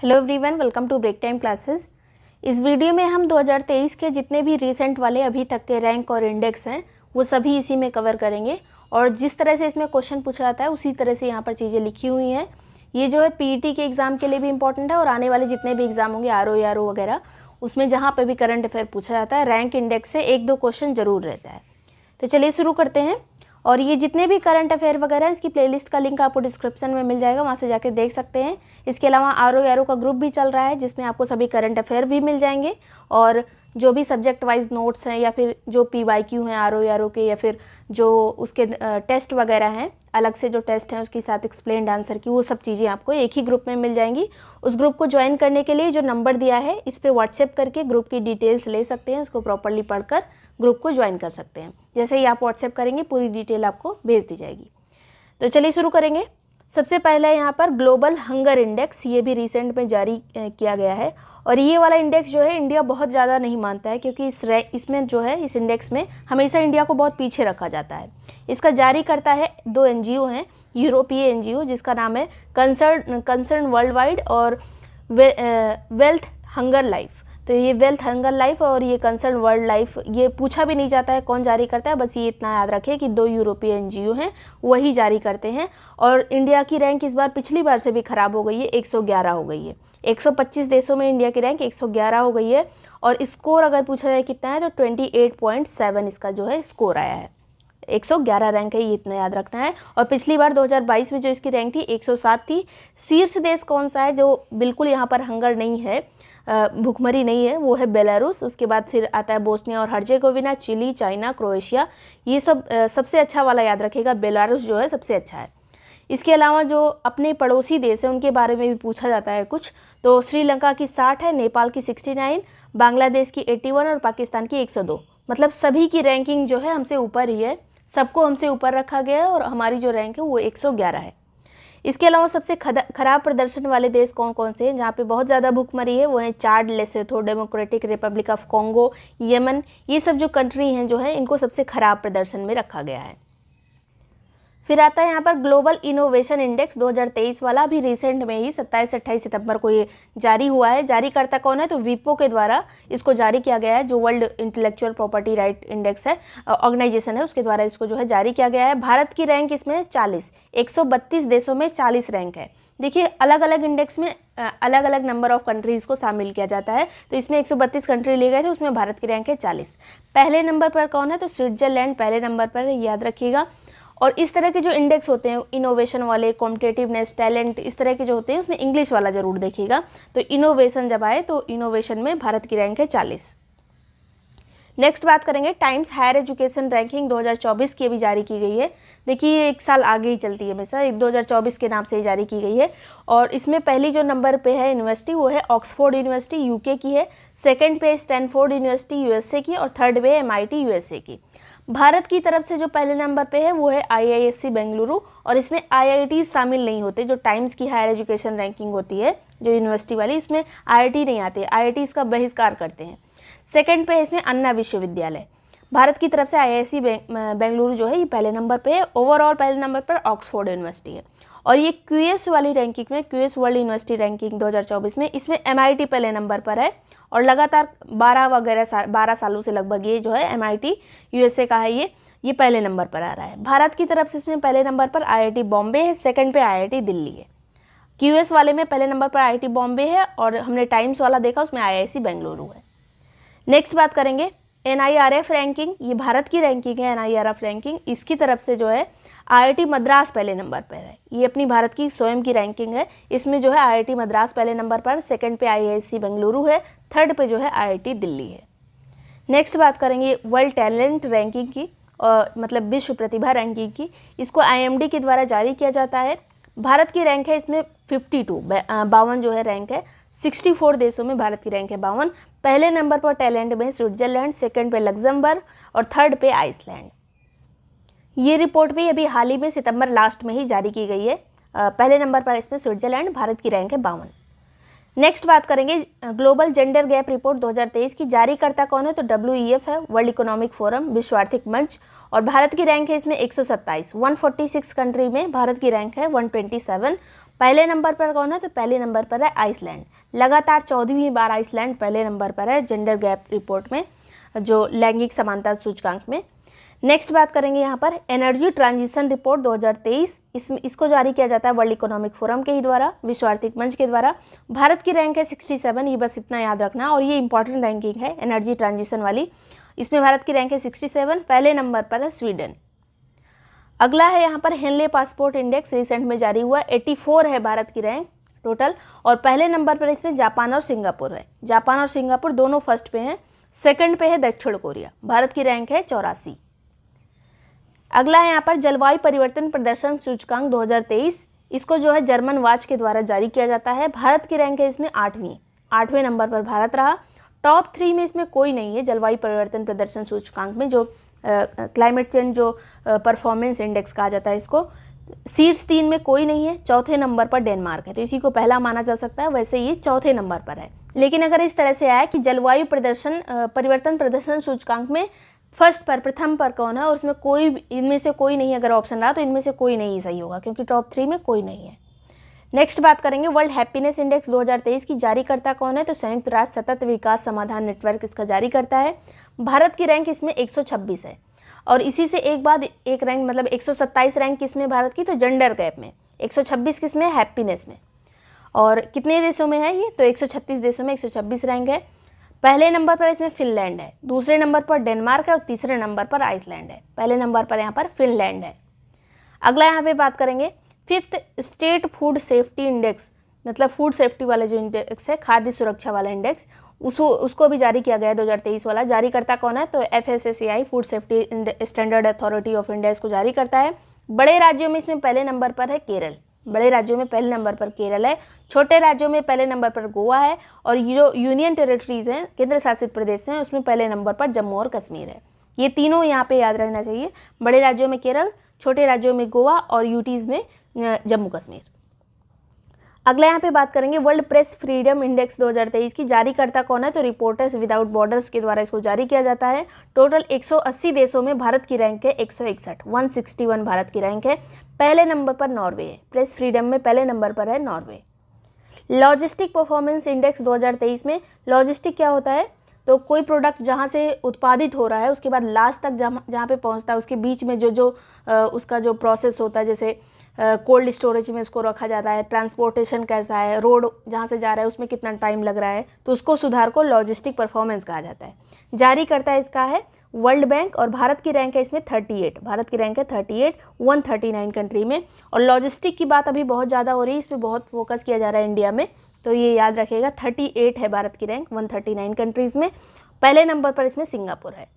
Hello everyone, welcome to break time classes. इस video में हम 2023 के जितने भी रीसेंट वाले अभी तक के रैंक और इंडेक्स हैं वो सभी इसी में कवर करेंगे। और जिस तरह से इसमें क्वेश्चन पूछा जाता है उसी तरह से यहाँ पर चीज़ें लिखी हुई हैं। ये जो है पीईटी के एग्ज़ाम के लिए भी इंपॉर्टेंट है और आने वाले जितने भी एग्ज़ाम होंगे आरओ वगैरह उसमें जहाँ पर भी करंट अफेयर पूछा जाता है रैंक इंडेक्स से एक दो क्वेश्चन ज़रूर रहता है। तो चलिए शुरू करते हैं। और ये जितने भी करंट अफेयर वगैरह हैं इसकी प्लेलिस्ट का लिंक आपको डिस्क्रिप्शन में मिल जाएगा, वहाँ से जाके देख सकते हैं। इसके अलावा आरओ का ग्रुप भी चल रहा है जिसमें आपको सभी करंट अफेयर भी मिल जाएंगे और जो भी सब्जेक्ट वाइज नोट्स हैं या फिर जो पीवाईक्यू हैं आरओ के या फिर जो उसके टेस्ट वगैरह हैं अलग से जो टेस्ट हैं उसके साथ एक्सप्लेन्ड आंसर की वो सब चीज़ें आपको एक ही ग्रुप में मिल जाएंगी। उस ग्रुप को ज्वाइन करने के लिए जो नंबर दिया है इस पर व्हाट्सएप करके ग्रुप की डिटेल्स ले सकते हैं, उसको प्रॉपरली पढ़कर ग्रुप को ज्वाइन कर सकते हैं। जैसे ही आप व्हाट्सएप करेंगे पूरी डिटेल आपको भेज दी जाएगी। तो चलिए शुरू करेंगे। सबसे पहला यहाँ पर ग्लोबल हंगर इंडेक्स, ये भी रिसेंट में जारी किया गया है और ये वाला इंडेक्स जो है इंडिया बहुत ज़्यादा नहीं मानता है क्योंकि इसमें जो है इस इंडेक्स में हमेशा इंडिया को बहुत पीछे रखा जाता है। इसका जारी करता है दो एनजीओ हैं, यूरोपीय एनजीओ जिसका नाम है कंसर्न वर्ल्ड वाइड और वेल्थ हंगर लाइफ। तो ये वेल्थ हंगर लाइफ और ये कंसर्न वर्ल्ड लाइफ, ये पूछा भी नहीं जाता है कौन जारी करता है, बस ये इतना याद रखें कि दो यूरोपीय एनजीओ हैं वही जारी करते हैं। और इंडिया की रैंक इस बार पिछली बार से भी ख़राब हो गई है, 111 हो गई है। 125 देशों में इंडिया की रैंक 111 हो गई है और स्कोर अगर पूछा जाए कितना है तो 28.7 इसका जो है स्कोर आया है। 111 रैंक है, ये इतना याद रखना है। और पिछली बार 2022 में जो इसकी रैंक थी 107 थी। शीर्ष देश कौन सा है जो बिल्कुल यहाँ पर हंगर नहीं है, भूखमरी नहीं है, वो है बेलारूस। उसके बाद फिर आता है बोस्निया और हर्जेगोविना, चिली, चाइना, क्रोएशिया। ये सब सबसे अच्छा वाला याद रखेगा, बेलारूस जो है सबसे अच्छा है। इसके अलावा जो अपने पड़ोसी देश हैं उनके बारे में भी पूछा जाता है कुछ। तो श्रीलंका की 60 है, नेपाल की 69, बांग्लादेश की 81 और पाकिस्तान की 102। मतलब सभी की रैंकिंग जो है हमसे ऊपर ही है, सबको हमसे ऊपर रखा गया है और हमारी जो रैंक है वो 111 है। इसके अलावा सबसे खराब प्रदर्शन वाले देश कौन कौन से हैं जहाँ पे बहुत ज़्यादा भूखमरी है, वो है Chad, Lesotho, Democratic Republic of Congo, Yemen. ये सब जो कंट्री हैं जो है इनको सबसे खराब प्रदर्शन में रखा गया है। फिर आता है यहाँ पर ग्लोबल इनोवेशन इंडेक्स 2023 वाला, अभी रिसेंट में ही 27-28 सितंबर को ये जारी हुआ है। जारी करता कौन है तो विपो के द्वारा इसको जारी किया गया है, जो world intellectual property right index है, ऑर्गेनाइजेशन है, उसके द्वारा इसको जो है जारी किया गया है। भारत की रैंक इसमें 40, 132 देशों में 40 रैंक है। देखिए अलग अलग इंडेक्स में अलग अलग नंबर ऑफ कंट्रीज़ को शामिल किया जाता है, तो इसमें 132 कंट्री लिए गए थे, उसमें भारत की रैंक है 40। पहले नंबर पर कौन है तो स्विट्जरलैंड पहले नंबर पर है, याद रखिएगा। और इस तरह के जो इंडेक्स होते हैं इनोवेशन वाले, कॉम्पिटिटिवनेस, टैलेंट, इस तरह के जो होते हैं उसमें इंग्लिश वाला ज़रूर देखिएगा। तो इनोवेशन जब आए तो इनोवेशन में भारत की रैंक है 40। नेक्स्ट बात करेंगे टाइम्स हायर एजुकेशन रैंकिंग 2024 की अभी जारी की गई है। देखिए एक साल आगे ही चलती है हमेशा, 2024 के नाम से ही जारी की गई है। और इसमें पहली जो नंबर पे है यूनिवर्सिटी वो है ऑक्सफोर्ड यूनिवर्सिटी यूके की है, सेकंड पे स्टैनफोर्ड यूनिवर्सिटी यूएसए की और थर्ड पे एमआईटी यूएसए की। भारत की तरफ से जो पहले नंबर पे है वो है आईआईएससी बेंगलुरु और इसमें आईआईटी शामिल नहीं होते। जो टाइम्स की हायर एजुकेशन रैंकिंग होती है जो यूनिवर्सिटी वाली, इसमें आईआईटी नहीं आते, आईआईटी इसका बहिष्कार करते हैं। सेकंड पे इसमें अन्ना विश्वविद्यालय। भारत की तरफ से आईआईएससी बेंगलुरु जो है ये पहले नंबर पे है। ओवरऑल पहले नंबर पर ऑक्सफोर्ड यूनिवर्सिटी है। और ये क्यूएस वाली रैंकिंग में, क्यूएस वर्ल्ड यूनिवर्सिटी रैंकिंग 2024 में, इसमें एमआईटी पहले नंबर पर है और लगातार 12 सालों से लगभग ये जो है एमआईटी यूएसए का है, ये पहले नंबर पर आ रहा है। भारत की तरफ से इसमें पहले नंबर पर आईआईटी बॉम्बे है, सेकंड पे आईआईटी दिल्ली है। क्यूएस वाले में पहले नंबर पर आईआईटी बॉम्बे है और हमने टाइम्स वाला देखा उसमें आईआईएससी बेंगलुरु है। नेक्स्ट बात करेंगे एनआईआरएफ रैंकिंग, ये भारत की रैंकिंग है एनआईआरएफ रैंकिंग। इसकी तरफ से जो है आईआईटी मद्रास पहले नंबर पर है, ये अपनी भारत की स्वयं की रैंकिंग है। इसमें जो है आईआईटी मद्रास पहले नंबर पर, सेकंड पे आईआईएससी बेंगलुरु है, थर्ड पे जो है आईआईटी दिल्ली है। नेक्स्ट बात करेंगे वर्ल्ड टैलेंट रैंकिंग की, मतलब विश्व प्रतिभा रैंकिंग की। इसको आईएमडी के द्वारा जारी किया जाता है। भारत की रैंक है इसमें 52 जो है रैंक है। 64 देशों में भारत की रैंक है 52। पहले नंबर पर टैलेंट में स्विट्जरलैंड, सेकंड पे लग्जमबर्ग और थर्ड पे आइसलैंड। ये रिपोर्ट भी अभी हाल ही में सितंबर लास्ट में ही जारी की गई है। पहले नंबर पर इसमें स्विट्जरलैंड, भारत की रैंक है 52। नेक्स्ट बात करेंगे ग्लोबल जेंडर गैप रिपोर्ट 2023 की। जारी करता कौन है तो WEF है, वर्ल्ड इकोनॉमिक फोरम, विश्व आर्थिक मंच। और भारत की रैंक है इसमें 127, 146 कंट्री में भारत की रैंक है 127। पहले नंबर पर कौन है? तो पहले नंबर पर है आइसलैंड। लगातार 14वीं बार आइसलैंड पहले नंबर पर है जेंडर गैप रिपोर्ट में, जो लैंगिक समानता सूचकांक में। नेक्स्ट बात करेंगे यहाँ पर एनर्जी ट्रांजिशन रिपोर्ट 2023। इसको जारी किया जाता है वर्ल्ड इकोनॉमिक फोरम के ही द्वारा, विश्व आर्थिक मंच के द्वारा। भारत की रैंक है 67, ये बस इतना याद रखना, और ये इंपॉर्टेंट रैंकिंग है एनर्जी ट्रांजिशन वाली। इसमें भारत की रैंक है 67, पहले नंबर पर है स्वीडन। अगला है यहाँ पर हेनले पासपोर्ट इंडेक्स, रिसेंट में जारी हुआ, 84 है भारत की रैंक टोटल, और पहले नंबर पर इसमें जापान और सिंगापुर है। जापान और सिंगापुर दोनों फर्स्ट पे हैं, सेकंड पे है दक्षिण कोरिया। भारत की रैंक है 84। अगला है यहाँ पर जलवायु परिवर्तन प्रदर्शन सूचकांक 2023। इसको जो है जर्मन वाच के द्वारा जारी किया जाता है। भारत की रैंक है इसमें 8वें नंबर पर भारत रहा। टॉप 3 में इसमें कोई नहीं है जलवायु परिवर्तन प्रदर्शन सूचकांक में, जो क्लाइमेट चेंज जो परफॉर्मेंस इंडेक्स कहा जाता है इसको। शीर्ष 3 में कोई नहीं है। चौथे नंबर पर डेनमार्क है, तो इसी को पहला माना जा सकता है, वैसे ये चौथे नंबर पर है। लेकिन अगर इस तरह से आया कि जलवायु परिवर्तन प्रदर्शन सूचकांक में फर्स्ट पर, प्रथम पर कौन है, और उसमें कोई, इनमें से कोई नहीं, अगर ऑप्शन रहा तो इनमें से कोई नहीं सही होगा, क्योंकि टॉप 3 में कोई नहीं है। नेक्स्ट बात करेंगे वर्ल्ड हैप्पीनेस इंडेक्स 2023 की जारीकर्ता कौन है? तो संयुक्त राष्ट्र सतत विकास समाधान नेटवर्क इसका जारी करता है। भारत की रैंक इसमें 126 है, और इसी से एक बाद एक रैंक, मतलब 127 रैंक किसमें भारत की? तो जेंडर गैप में। 126 किसमें? हैप्पीनेस में। और कितने देशों में है ये? तो 136 देशों में 126 रैंक है। पहले नंबर पर इसमें फिनलैंड है, दूसरे नंबर पर डेनमार्क है, और तीसरे नंबर पर आइसलैंड है। पहले नंबर पर यहाँ पर फिनलैंड है। अगला यहाँ पे बात करेंगे 5th state food safety index, मतलब फूड सेफ्टी वाला जो इंडेक्स है, खाद्य सुरक्षा वाला इंडेक्स, उसको भी जारी किया गया है 2023 वाला। जारीकर्ता कौन है? तो FSSAI food safety standard authority of India इसको जारी करता है। बड़े राज्यों में इसमें पहले नंबर पर है केरल, बड़े राज्यों में पहले नंबर पर केरल है। छोटे राज्यों में पहले नंबर पर गोवा है, और ये जो यूनियन टेरिटरीज हैं, केंद्र शासित प्रदेश हैं, उसमें पहले नंबर पर जम्मू और कश्मीर है। ये तीनों यहाँ पे याद रहना चाहिए, बड़े राज्यों में केरल, छोटे राज्यों में गोवा, और यूटीज़ में जम्मू कश्मीर। अगला यहाँ पे बात करेंगे वर्ल्ड प्रेस फ्रीडम इंडेक्स 2023 की। जारीकर्ता कौन है? तो रिपोर्टर्स विदाउट बॉर्डर्स के द्वारा इसको जारी किया जाता है। टोटल 180 देशों में भारत की रैंक है 161 भारत की रैंक है। पहले नंबर पर नॉर्वे है, प्रेस फ्रीडम में पहले नंबर पर है नॉर्वे। लॉजिस्टिक परफॉर्मेंस इंडेक्स 2023 में, लॉजिस्टिक क्या होता है? तो कोई प्रोडक्ट जहाँ से उत्पादित हो रहा है, उसके बाद लास्ट तक जहाँ पे पहुँचता है, उसके बीच में जो उसका जो प्रोसेस होता है, जैसे कोल्ड स्टोरेज में इसको रखा जाता है, ट्रांसपोर्टेशन कैसा है, रोड जहाँ से जा रहा है उसमें कितना टाइम लग रहा है, तो उसको सुधार को लॉजिस्टिक परफॉर्मेंस कहा जाता है। जारी करता है इसका है वर्ल्ड बैंक, और भारत की रैंक है इसमें 38, भारत की रैंक है 38 139 कंट्री में। और लॉजिस्टिक की बात अभी बहुत ज़्यादा हो रही है, इस पर बहुत फोकस किया जा रहा है इंडिया में, तो ये याद रखिएगा 38 है भारत की रैंक 139 कंट्रीज़ में। पहले नंबर पर इसमें सिंगापुर है।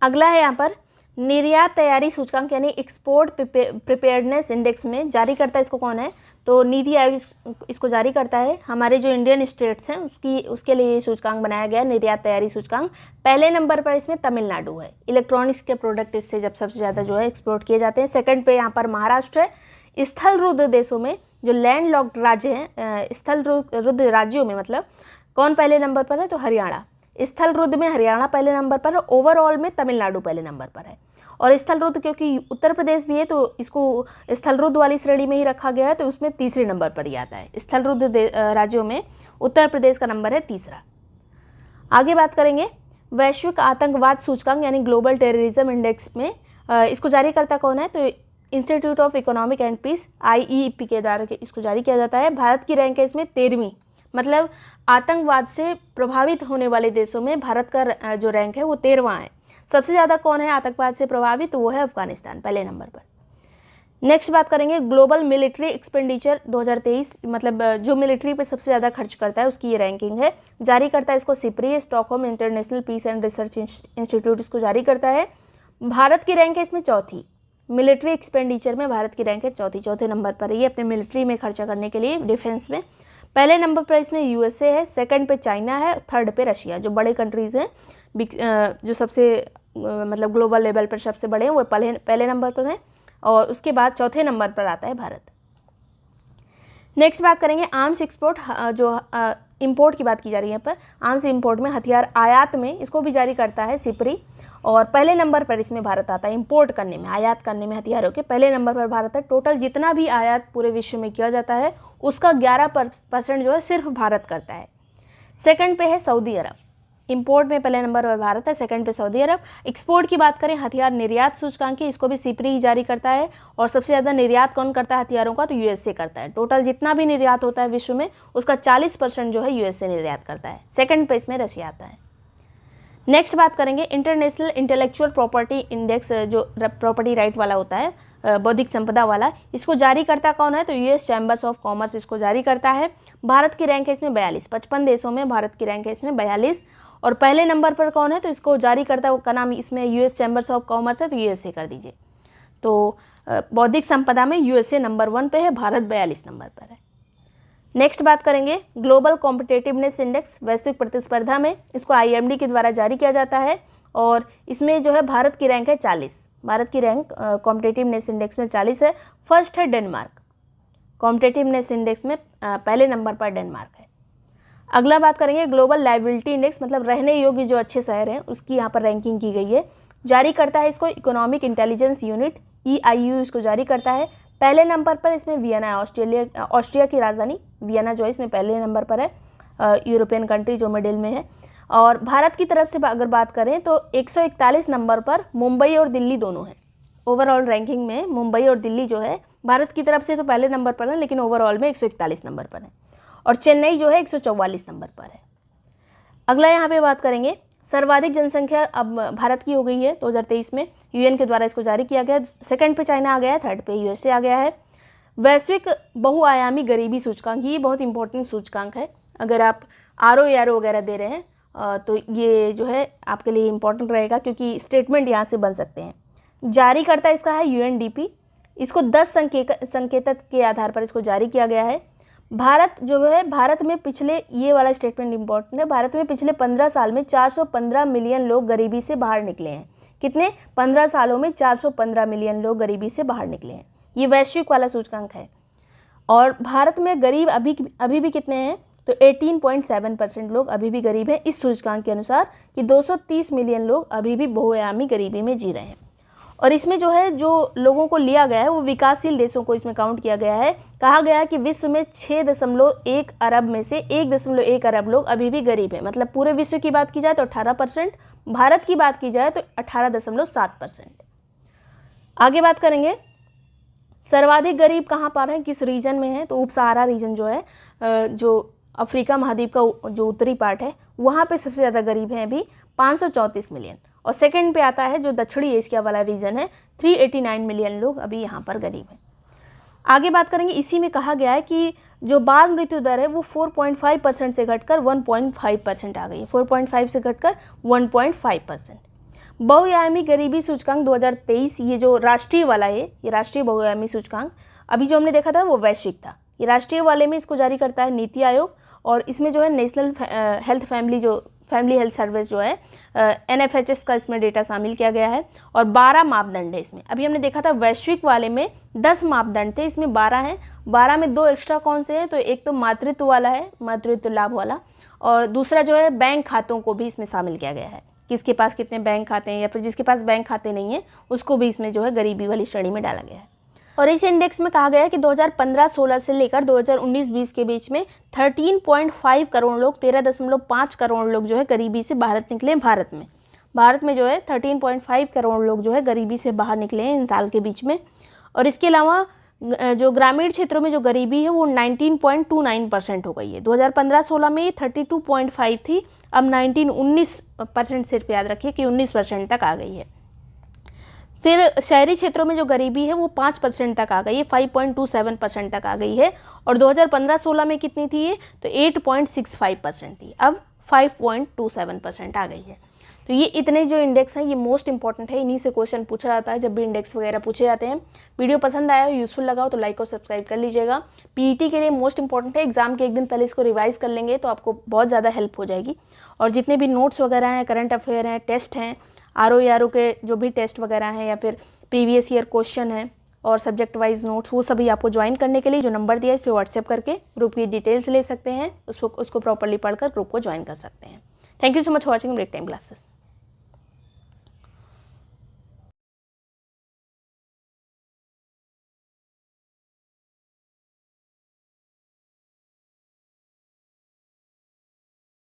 अगला है यहाँ पर निर्यात तैयारी सूचकांक, यानी एक्सपोर्ट प्रिपेयर्डनेस इंडेक्स में। जारी करता इसको कौन है? तो नीति आयोग इसको जारी करता है। हमारे जो इंडियन स्टेट्स हैं उसके लिए ये सूचकांक बनाया गया है, निर्यात तैयारी सूचकांक। पहले नंबर पर इसमें तमिलनाडु है, इलेक्ट्रॉनिक्स के प्रोडक्ट इससे जब सबसे ज़्यादा जो है एक्सपोर्ट किए जाते हैं। सेकंड पे यहाँ पर महाराष्ट्र है। स्थल रुद्ध देशों में, जो लैंड लॉक्ड राज्य हैं, स्थल रुद्ध राज्यों में मतलब कौन पहले नंबर पर है? तो हरियाणा। स्थल रुद्ध में हरियाणा पहले नंबर पर है। ओवरऑल में तमिलनाडु पहले नंबर पर है। और स्थल रुद्ध क्योंकि उत्तर प्रदेश भी है, तो इसको स्थल रुद्ध वाली श्रेणी में ही रखा गया है, तो उसमें तीसरे नंबर पर ही आता है। स्थल रुद्ध राज्यों में उत्तर प्रदेश का नंबर है तीसरा। आगे बात करेंगे वैश्विक आतंकवाद सूचकांक, यानी ग्लोबल टेररिज्म इंडेक्स में। इसको जारी करता कौन है? तो institute of economic and peace IEP के द्वारा इसको जारी किया जाता है। भारत की रैंक है इसमें 13वीं, मतलब आतंकवाद से प्रभावित होने वाले देशों में भारत का जो रैंक है वो 13वां है। सबसे ज़्यादा कौन है आतंकवाद से प्रभावित? तो वो है अफगानिस्तान पहले नंबर पर। नेक्स्ट बात करेंगे ग्लोबल मिलिट्री एक्सपेंडिचर 2023, मतलब जो मिलिट्री पे सबसे ज़्यादा खर्च करता है उसकी ये रैंकिंग है। जारी करता है इसको SIPRI, Stockholm international peace and research institute इसको जारी करता है। भारत की रैंक है इसमें चौथी, मिलिट्री एक्सपेंडिचर में भारत की रैंक है चौथे नंबर पर है ये अपने मिलिट्री में खर्चा करने के लिए, डिफेंस में। पहले नंबर पर इसमें USA है, सेकंड पे चाइना है, थर्ड पे रशिया। जो बड़े कंट्रीज़ हैं, जो सबसे मतलब ग्लोबल लेवल पर सबसे बड़े हैं, वो पहले नंबर पर हैं, और उसके बाद चौथे नंबर पर आता है भारत। नेक्स्ट बात करेंगे आर्म्स एक्सपोर्ट, जो इंपोर्ट की बात की जा रही है यहाँ पर। आर्म्स इंपोर्ट में हथियार आयात में इसको भी जारी करता है सिपरी, और पहले नंबर पर इसमें भारत आता है। इंपोर्ट करने में, आयात करने में हथियारों के पहले नंबर पर भारत है। टोटल जितना भी आयात पूरे विश्व में किया जाता है उसका 11% जो है सिर्फ भारत करता है। सेकंड पे है सऊदी अरब। इंपोर्ट में पहले नंबर पर भारत है, सेकंड पे सऊदी अरब। एक्सपोर्ट की बात करें, हथियार निर्यात सूचकांक, इसको भी सिपरी ही जारी करता है। और सबसे ज़्यादा निर्यात कौन करता है हथियारों का, तो यूएसए करता है। टोटल जितना भी निर्यात होता है विश्व में उसका 40% जो है यूएसए निर्यात करता है। सेकंड पे इसमें रशिया आता है। नेक्स्ट बात करेंगे इंटरनेशनल इंटेलेक्चुअल प्रॉपर्टी इंडेक्स, जो प्रॉपर्टी राइट वाला होता है, बौद्धिक संपदा वाला, इसको जारी करता कौन है, तो यूएस चैम्बर्स ऑफ कॉमर्स इसको जारी करता है। भारत की रैंक है इसमें 42, 55 देशों में भारत की रैंक है इसमें 42। और पहले नंबर पर कौन है, तो इसको जारी करता का नाम इसमें यूएस चैम्बर्स ऑफ कॉमर्स है, तो यूएसए कर दीजिए। तो बौद्धिक संपदा में यूएसए नंबर 1 पे है, भारत 42 नंबर पर है। नेक्स्ट बात करेंगे ग्लोबल कॉम्पिटिटिवनेस इंडेक्स, वैश्विक प्रतिस्पर्धा में, इसको आईएमडी के द्वारा जारी किया जाता है। और इसमें जो है भारत की रैंक है 40, भारत की रैंक कॉम्पिटिटिवनेस इंडेक्स में 40 है। फर्स्ट है डेनमार्क, कॉम्पिटिटिवनेस इंडेक्स में पहले नंबर पर डेनमार्क है। अगला बात करेंगे ग्लोबल लाइबिलिटी इंडेक्स, मतलब रहने योग्य जो अच्छे शहर हैं उसकी यहाँ पर रैंकिंग की गई है। जारी करता है इसको इकोनॉमिक इंटेलिजेंस यूनिट, EIU इसको जारी करता है। पहले नंबर पर इसमें वियना है, ऑस्ट्रिया की राजधानी वियना जो है इसमें पहले नंबर पर है, यूरोपियन कंट्री जो मिडिल में है। और भारत की तरफ से अगर बात करें तो 141 नंबर पर मुंबई और दिल्ली दोनों हैं। ओवरऑल रैंकिंग में मुंबई और दिल्ली जो है भारत की तरफ से तो पहले नंबर पर है, लेकिन ओवरऑल में 141 नंबर पर है। और चेन्नई जो है 144 नंबर पर है। अगला यहाँ पे बात करेंगे सर्वाधिक जनसंख्या, अब भारत की हो गई है 2023 में, यूएन के द्वारा इसको जारी किया गया। सेकंड पे चाइना आ गया है, थर्ड पे यूएसए आ गया है। वैश्विक बहुआयामी गरीबी सूचकांक, ये बहुत इंपॉर्टेंट सूचकांक है। अगर आप ROE वगैरह दे रहे हैं तो ये जो है आपके लिए इम्पोर्टेंट रहेगा, क्योंकि स्टेटमेंट यहाँ से बन सकते हैं। जारी करता इसका है UNDP, इसको 10 संकेतक के आधार पर इसको जारी किया गया है। भारत जो है, भारत में पिछले, ये वाला स्टेटमेंट इंपॉर्टेंट है, भारत में पिछले 15 साल में 415 मिलियन लोग गरीबी से बाहर निकले हैं। कितने, 15 सालों में 415 मिलियन लोग गरीबी से बाहर निकले हैं। ये वैश्विक वाला सूचकांक है। और भारत में गरीब अभी भी कितने हैं, तो 18.7% लोग अभी भी गरीब हैं इस सूचकांक के अनुसार, कि 230 मिलियन लोग अभी भी बहुआयामी गरीबी में जी रहे हैं। और इसमें जो है, जो लोगों को लिया गया है वो विकासशील देशों को इसमें काउंट किया गया है। कहा गया है कि विश्व में 6.1 अरब में से 1.1 अरब लोग अभी भी गरीब हैं। मतलब पूरे विश्व की बात की जाए तो 18%, भारत की बात की जाए तो 18.7%। आगे बात करेंगे सर्वाधिक गरीब कहाँ पर है, किस रीजन में है, तो उप सहारा रीजन जो है, जो अफ्रीका महाद्वीप का जो उत्तरी पार्ट है, वहाँ पे सबसे ज़्यादा गरीब हैं अभी 534 मिलियन। और सेकंड पे आता है जो दक्षिणी एशिया वाला रीजन है, 389 मिलियन लोग अभी यहाँ पर गरीब हैं। आगे बात करेंगे, इसी में कहा गया है कि जो बाल मृत्यु दर है वो 4.5% से घटकर 1.5% आ गई है, 4.5 से घटकर 1.5%। बहुआयामी गरीबी सूचकांक 2023, ये जो राष्ट्रीय वाला है, ये राष्ट्रीय बहुआयामी सूचकांक, अभी जो हमने देखा था वो वैश्विक था। ये राष्ट्रीय वाले में इसको जारी करता है नीति आयोग, और इसमें जो है national health family health service जो है, NFHS का इसमें डेटा शामिल किया गया है। और 12 मापदंड है इसमें। अभी हमने देखा था वैश्विक वाले में 10 मापदंड थे, इसमें 12 हैं। 12 में 2 एक्स्ट्रा कौन से हैं, तो एक तो मातृत्व वाला है, मातृत्व लाभ वाला, और दूसरा जो है बैंक खातों को भी इसमें शामिल किया गया है, किसके पास कितने बैंक खाते हैं, या फिर जिसके पास बैंक खाते नहीं है उसको भी इसमें जो है गरीबी वाली श्रेणी में डाला गया है। और इस इंडेक्स में कहा गया है कि 2015-16 से लेकर 2019-20 के बीच में 13.5 करोड़ लोग, 13.5 करोड़ लोग जो है गरीबी से बाहर निकले हैं। भारत में जो है 13.5 करोड़ लोग जो है गरीबी से बाहर निकले हैं इन साल के बीच में। और इसके अलावा जो ग्रामीण क्षेत्रों में जो गरीबी है वो 19.29% हो गई है। 2015-16 में ये 32.5 थी, अब 19% सिर्फ याद रखिए कि 19% तक आ गई है। फिर शहरी क्षेत्रों में जो गरीबी है वो 5% तक आ गई है, 5.27% तक आ गई है। और 2015-16 में कितनी थी ये, तो 8.65% थी, अब 5.27% आ गई है। तो ये इतने जो इंडेक्स हैं ये मोस्ट इंपॉर्टेंट है, इन्हीं से क्वेश्चन पूछा जाता है जब भी इंडेक्स वगैरह पूछे जाते हैं। वीडियो पसंद आया हो, यूजफुल लगा हो तो लाइक और सब्सक्राइब कर लीजिएगा। PET के लिए मोस्ट इंपॉर्टेंट है, एग्जाम के एक दिन पहले इसको रिवाइज कर लेंगे तो आपको बहुत ज़्यादा हेल्प हो जाएगी। और जितने भी नोट्स वगैरह हैं, करंट अफेयर हैं, टेस्ट हैं, ROE के जो भी टेस्ट वगैरह हैं, या फिर प्रीवियस ईयर क्वेश्चन है, और सब्जेक्ट वाइज नोट्स वो सभी आपको ज्वाइन करने के लिए जो नंबर दिया है इस पर व्हाट्सएप करके ग्रुप की डिटेल्स ले सकते हैं, उसको प्रॉपर्ली पढ़कर ग्रुप को ज्वाइन कर सकते हैं। Thank you so much for watching break time classes.